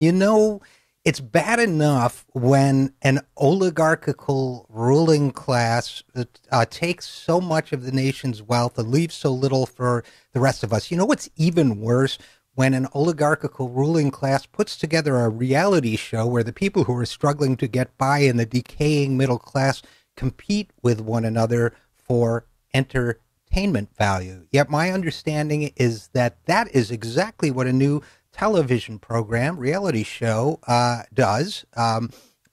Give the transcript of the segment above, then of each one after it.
You know, it's bad enough when an oligarchical ruling class takes so much of the nation's wealth and leaves so little for the rest of us. You know what's even worse? When an oligarchical ruling class puts together a reality show where the people who are struggling to get by in the decaying middle class compete with one another for entertainment value. Yet my understanding is that that is exactly what a new television program, reality show, does.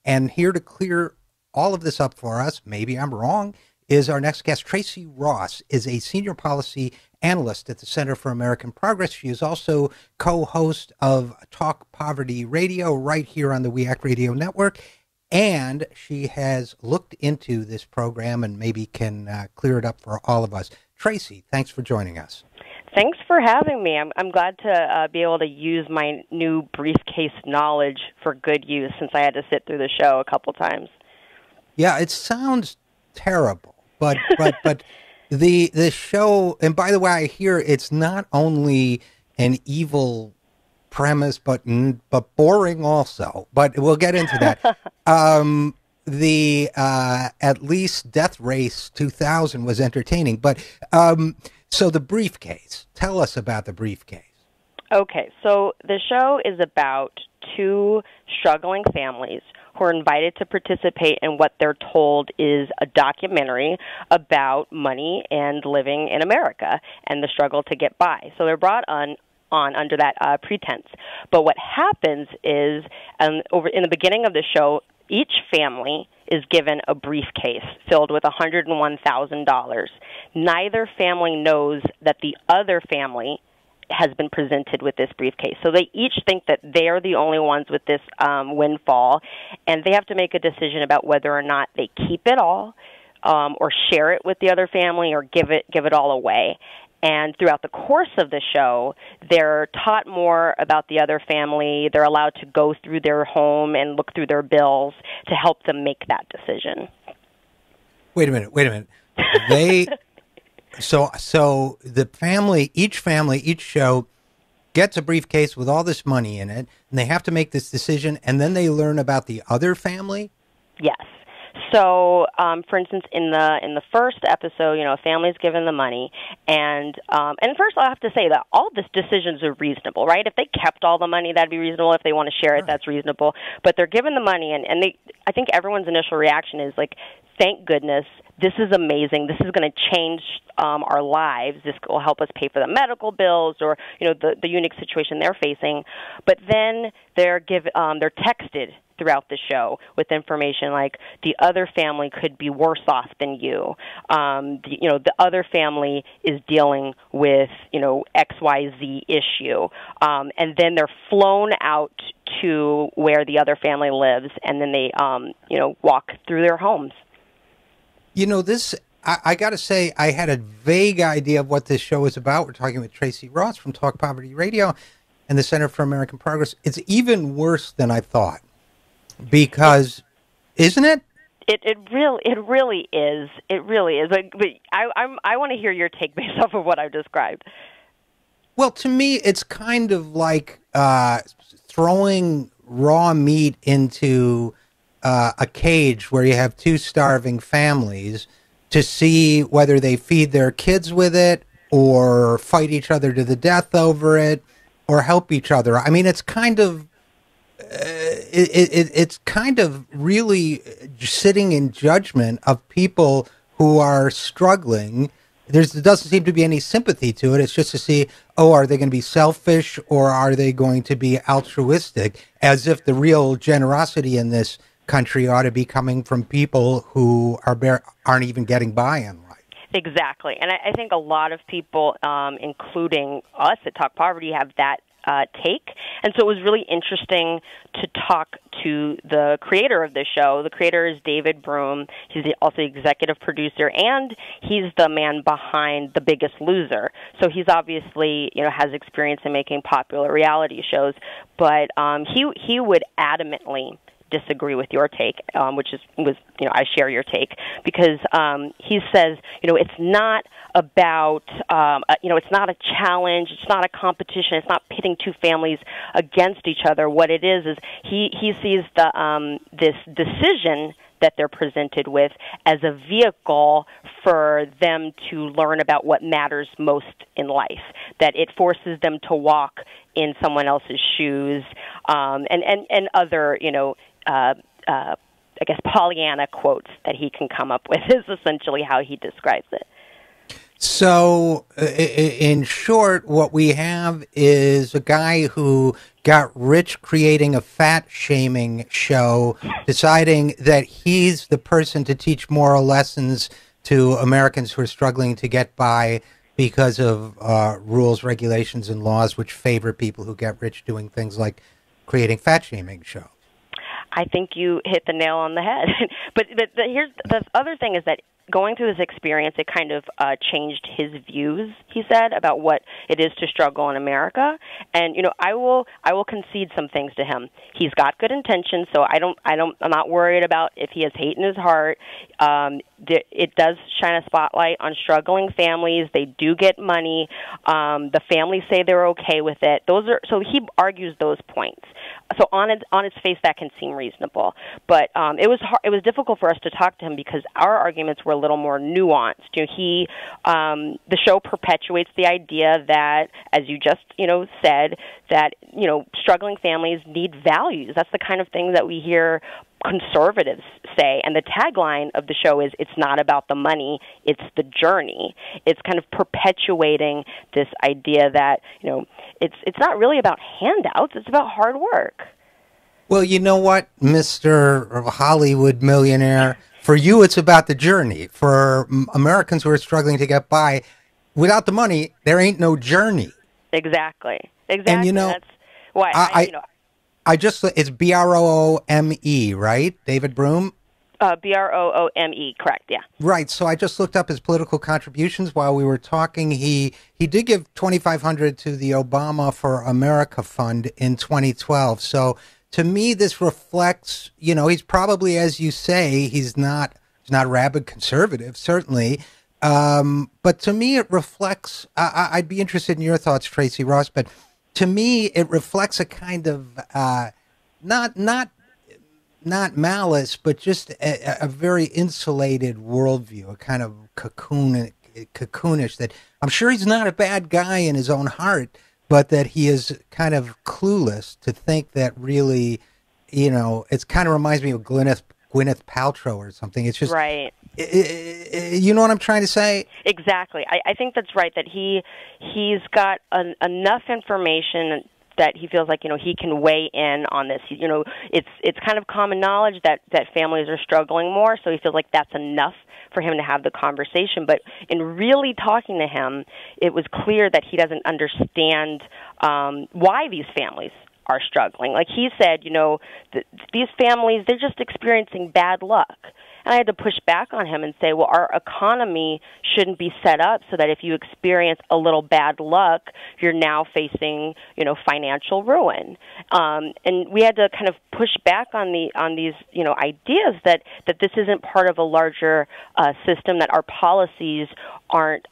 And here to clear all of this up for us, maybe I'm wrong, is our next guest. Tracey Ross is a senior policy analyst at the Center for American Progress. She is also co-host of Talk Poverty Radio right here on the We Act Radio Network. And she has looked into this program and maybe can clear it up for all of us. Tracey, thanks for joining us. Thanks for having me. I'm glad to be able to use my new briefcase knowledge for good use since I had to sit through the show a couple times. Yeah, it sounds terrible, but the show, and by the way, I hear it's not only an evil premise, but boring also. But we'll get into that. The at least Death Race 2000 was entertaining, but so the Briefcase. Tell us about the Briefcase. Okay, so the show is about two struggling families who are invited to participate in what they're told is a documentary about money and living in America and the struggle to get by. So they're brought on under that pretense. But what happens is, over in the beginning of the show, each family is given a briefcase filled with $101,000. Neither family knows that the other family has been presented with this briefcase. So they each think that they're the only ones with this windfall, and they have to make a decision about whether or not they keep it all or share it with the other family or give it all away. And throughout the course of the show, they're taught more about the other family. They're allowed to go through their home and look through their bills to help them make that decision. Wait a minute. They so the family, each show gets a briefcase with all this money in it, and they have to make this decision, and then they learn about the other family? Yes. So, for instance, in the first episode, a family's given the money, and first I'll have to say that all the decisions are reasonable, right? If they kept all the money, that'd be reasonable. If they want to share it, that's reasonable. But they're given the money, and I think everyone's initial reaction is like, thank goodness, this is amazing. This is going to change our lives. This will help us pay for the medical bills or the unique situation they're facing. But then they're texted throughout the show with information like the other family could be worse off than you. The other family is dealing with XYZ issue, and then they're flown out to where the other family lives, and then they walk through their homes. This, I got to say, I had a vague idea of what this show is about. We're talking with Tracey Ross from Talk Poverty Radio and the Center for American Progress. It's even worse than I thought, because, isn't it? It really is. It really is. But I want to hear your take based off of what I've described. Well, to me, it's kind of like throwing raw meat into a cage where you have two starving families to see whether they feed their kids with it or fight each other to the death over it or help each other. I mean, it's kind of it's kind of really sitting in judgment of people who are struggling. There doesn't seem to be any sympathy to it. It's just to see, are they going to be selfish or are they going to be altruistic, as if the real generosity in this country ought to be coming from people who aren't even getting by in life. Exactly. And I think a lot of people, including us at Talk Poverty, have that take. And so it was really interesting to talk to the creator of the show. The creator is David Broom. He's also the executive producer, and he's the man behind The Biggest Loser. So he's obviously, has experience in making popular reality shows. But he would adamantly disagree with your take, I share your take, because he says, it's not about, it's not a challenge, it's not a competition, it's not pitting two families against each other. What it is he sees this decision that they're presented with as a vehicle for them to learn about what matters most in life, that it forces them to walk in someone else's shoes, and other, I guess, Pollyanna quotes that he can come up with is essentially how he describes it. So, in short, what we have is a guy who got rich creating a fat-shaming show, deciding that he's the person to teach moral lessons to Americans who are struggling to get by because of rules, regulations, and laws which favor people who get rich doing things like creating fat-shaming shows. I think you hit the nail on the head. But here's the other thing is that going through this experience, it kind of changed his views, he said, about what it is to struggle in America. And I will concede some things to him. He's got good intentions, so I'm not worried about if he has hate in his heart. It does shine a spotlight on struggling families. They do get money. The families say they're okay with it. So he argues those points. So on its face, that can seem reasonable, but it was difficult for us to talk to him because our arguments were a little more nuanced. The show perpetuates the idea that, as you just said, that struggling families need values. That's the kind of thing that we hear conservatives say, and the tagline of the show is, it's not about the money, it's the journey. It's kind of perpetuating this idea that it's not really about handouts, it's about hard work. Well, you know what, Mr. Hollywood millionaire, for you it's about the journey. For Americans who are struggling to get by, without the money, there ain't no journey. Exactly. And that's why it's Brome, right? David Broome? Brome, correct, yeah. Right, so I just looked up his political contributions while we were talking. He did give $2,500 to the Obama for America Fund in 2012. So to me, this reflects, he's probably, as you say, he's not a rabid conservative, certainly. But to me, it reflects, I'd be interested in your thoughts, Tracey Ross, but to me, it reflects a kind of, not malice, but just a very insulated worldview, a kind of cocoonish, that I'm sure he's not a bad guy in his own heart, but that he is kind of clueless to think that really, it kind of reminds me of Gwyneth Paltrow or something. It's just right. You know what I'm trying to say? Exactly. I think that's right, that he's got enough information that he feels like he can weigh in on this. It's kind of common knowledge that families are struggling more, so he feels like that's enough for him to have the conversation. But in really talking to him, it was clear that he doesn't understand why these families are struggling. Like he said, these families, they're just experiencing bad luck. And I had to push back on him and say, well, our economy shouldn't be set up so that if you experience a little bad luck, you're now facing, financial ruin. And we had to kind of push back on these, ideas that this isn't part of a larger system, that our policies aren't,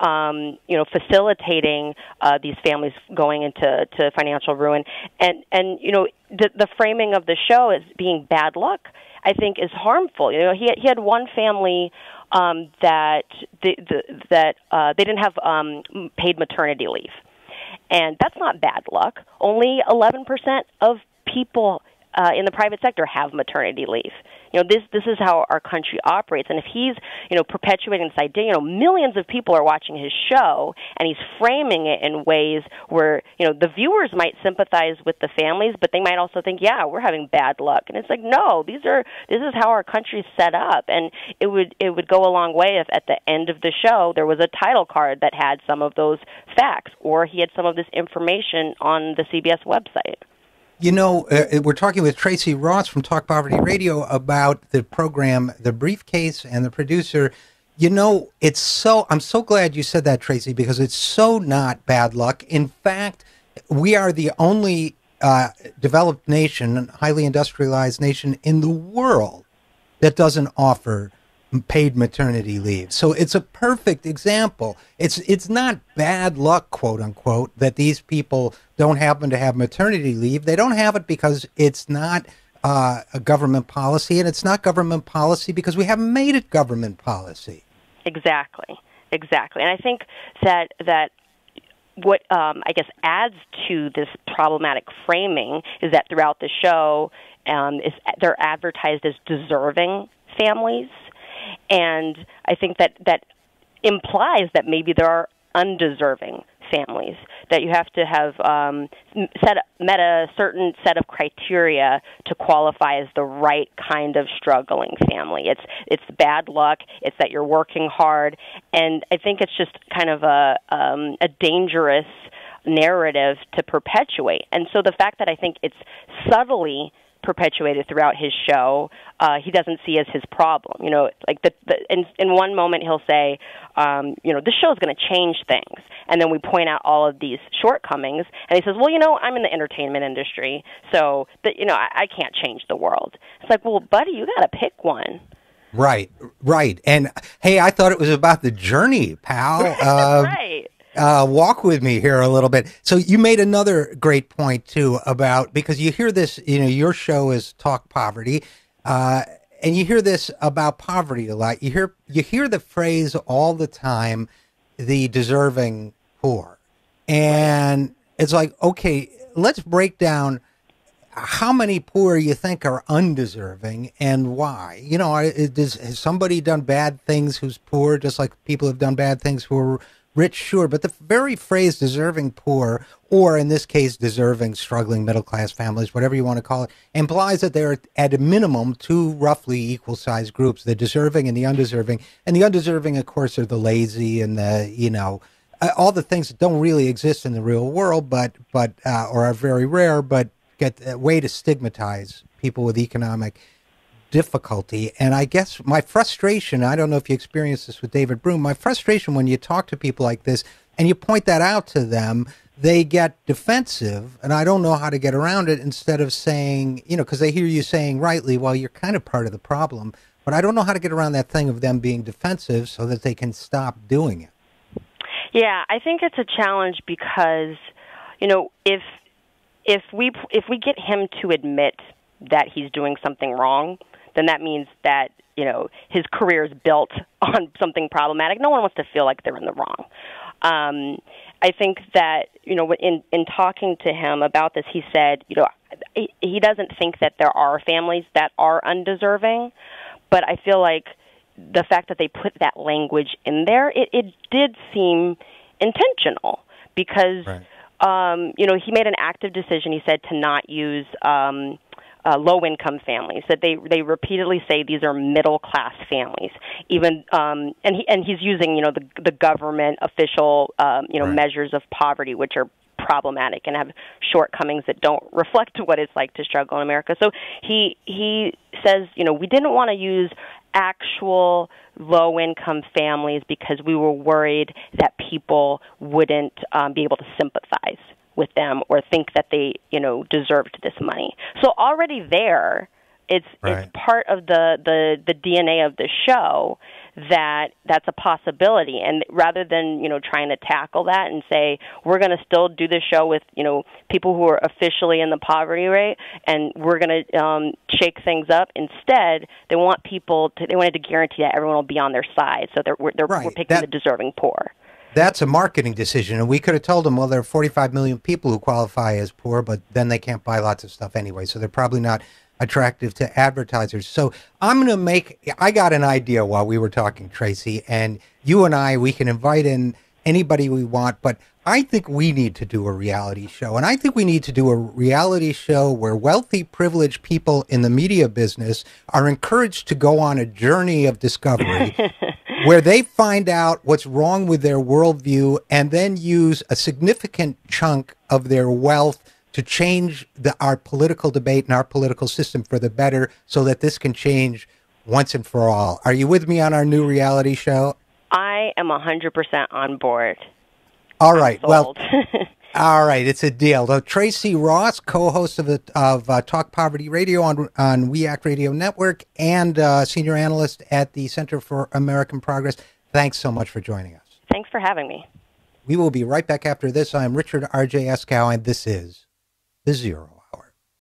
facilitating these families going into financial ruin. And the framing of the show as being bad luck, I think, is harmful. He had one family that they didn't have paid maternity leave, and that's not bad luck. Only 11% of people in the private sector have maternity leave. This is how our country operates. And if he's, perpetuating this idea, millions of people are watching his show, and he's framing it in ways where, the viewers might sympathize with the families, but they might also think, yeah, we're having bad luck. And it's like, no, this is how our country's set up. And it would go a long way if at the end of the show there was a title card that had some of those facts, or he had some of this information on the CBS website. We're talking with Tracey Ross from Talk Poverty Radio about the program, The Briefcase, and the producer. I'm so glad you said that, Tracey, because it's so not bad luck. In fact, we are the only developed nation, highly industrialized nation in the world that doesn't offer paid maternity leave. So it's a perfect example. It's not bad luck, quote unquote, that these people don't happen to have maternity leave. They don't have it because it's not a government policy, and it's not government policy because we haven't made it government policy. Exactly. And I think that what I guess adds to this problematic framing is that throughout the show, they're advertised as deserving families, and I think that implies that maybe there are undeserving families, that you have to have met a certain set of criteria to qualify as the right kind of struggling family. It's bad luck. It's that you're working hard, and I think it's just kind of a dangerous narrative to perpetuate. And so the fact that I think it's subtly perpetuated throughout his show, he doesn't see as his problem. Like in one moment he'll say, this show is going to change things, and then we point out all of these shortcomings, and he says, well, I'm in the entertainment industry, so I can't change the world. It's like, well, buddy, you got to pick one. Right. And hey, I thought it was about the journey, pal. Right. Walk with me here a little bit. So you made another great point too about, because you hear this, your show is Talk Poverty, and you hear this about poverty a lot. You hear the phrase all the time, the deserving poor. And it's like, okay, let's break down how many poor you think are undeserving and why. Has somebody done bad things who's poor, just like people have done bad things who are rich? Sure, but the very phrase deserving poor, or in this case deserving struggling middle-class families, whatever you want to call it, implies that there are at a minimum two roughly equal-sized groups, the deserving and the undeserving. And the undeserving, of course, are the lazy and the, all the things that don't really exist in the real world, but or are very rare, but get a way to stigmatize people with economic difficulty. And I guess my frustration, I don't know if you experienced this with David Broom, my frustration when you talk to people like this and you point that out to them, they get defensive, and I don't know how to get around it, instead of saying, because they hear you saying rightly, well, you're kind of part of the problem, but I don't know how to get around that thing of them being defensive so that they can stop doing it. Yeah, I think it's a challenge because, if we get him to admit that he's doing something wrong, then that means that, his career is built on something problematic. No one wants to feel like they're in the wrong. I think that, in talking to him about this, he said, he doesn't think that there are families that are undeserving, but I feel like the fact that they put that language in there, it did seem intentional because, right. He made an active decision, he said, to not use low-income families, that they repeatedly say these are middle-class families, even and he's using the government official right. measures of poverty, which are problematic and have shortcomings that don't reflect what it's like to struggle in America. So he says, we didn't want to use actual low-income families because we were worried that people wouldn't be able to sympathize with them or think that they, deserved this money. So already there, it's part of the DNA of the show that's a possibility. And rather than, trying to tackle that and say, we're going to still do the show with, people who are officially in the poverty rate, and we're going to shake things up. Instead, they wanted to guarantee that everyone will be on their side. So we're picking the deserving poor. That's a marketing decision, and we could have told them, well, there are 45 million people who qualify as poor, but then they can't buy lots of stuff anyway, so they're probably not attractive to advertisers. So I got an idea while we were talking, Tracey, and you and we can invite in anybody we want, but I think we need to do a reality show, and I think we need to do a reality show where wealthy, privileged people in the media business are encouraged to go on a journey of discovery where they find out what's wrong with their worldview and then use a significant chunk of their wealth to change our political debate and our political system for the better so that this can change once and for all. Are you with me on our new reality show? I am 100% on board. All right. Well, All right, it's a deal. Though Tracey Ross, co-host of Talk Poverty Radio on We Act Radio Network and senior analyst at the Center for American Progress, thanks so much for joining us. Thanks for having me. We will be right back after this. I'm Richard RJ Eskow, and this is The Zero